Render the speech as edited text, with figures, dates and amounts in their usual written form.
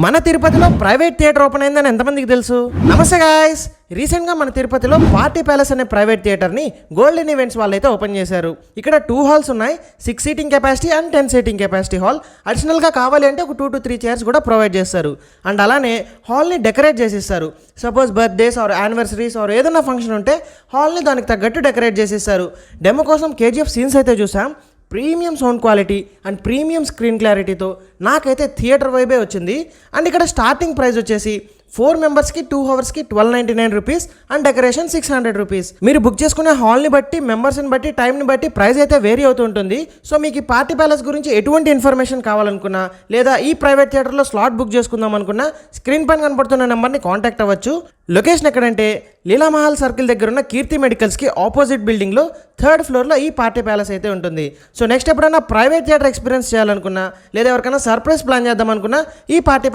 మన తిరుపతిలో private theatre open అయిందని ఎంతమందికి తెలుసు? నమస్తే గాయ్స్, రీసెంట్గా మన తిరుపతిలో పార్టీ ప్యాలెస్ అనే ప్రైవేట్ థియేటర్ని గోల్డెన్ ఈవెంట్స్ వాళ్ళు అయితే ఓపెన్ చేశారు. ఇక్కడ 2 హాల్స్ ఉన్నాయి, 6 seating capacity and 10 seating capacity hall. అడిషనల్గా కావాలి అంటే ఒక 2 to 3 చైర్స్ కూడా ప్రొవైడ్ చేస్తారు. అండ్ అలానే హాల్ని డెకరేట్ చేసిస్తారు. Suppose birthdays or anniversaries or ఏదైనా ఫంక్షన్ ఉంటే హాల్ని దానికి తగ్గట్టు డెకరేట్ చేసిస్తారు. డెమో కోసం కేజీఎఫ్ సీన్స్ అయితే చూసాం. Premium sound quality and premium screen క్లారిటీతో నాకైతే థియేటర్ వైబే వచ్చింది. అండ్ ఇక్కడ స్టార్టింగ్ ప్రైస్ వచ్చేసి 4 మెంబర్స్కి 2 అవర్స్కి 1299 రూపీస్ అండ్ డెకరేషన్ 600 రూపీస్. మీరు బుక్ చేసుకునే హాల్ని బట్టి, మెంబర్స్ని బట్టి, టైంని బట్టి ప్రైస్ అయితే వేరీ అవుతూ ఉంటుంది. సో మీకు ఈ పార్టీ ప్యాలెస్ గురించి ఎటువంటి ఇన్ఫర్మేషన్ కావాలనుకున్నా లేదా ఈ ప్రైవేట్ థియేటర్లో స్లాట్ బుక్ చేసుకుందాం అనుకున్నా స్క్రీన్ పైన కనపడుతున్న నెంబర్ని కాంటాక్ట్ అవ్వచ్చు. లొకేషన్ ఎక్కడంటే లీలామహల్ సర్కిల్ దగ్గర ఉన్న కీర్తి మెడికల్స్కి ఆపోజిట్ బిల్డింగ్లో 3rd ఫ్లోర్లో ఈ పార్టీ ప్యాలెస్ అయితే ఉంటుంది. సో నెక్స్ట్ ఎప్పుడైనా ప్రైవేట్ థియేటర్ ఎక్స్పీరియన్స్ చేయాలనుకున్నా లేదా ఎవరికైనా సర్ప్రైజ్ ప్లాన్ చేద్దాం అనుకున్నా ఈ పార్టీ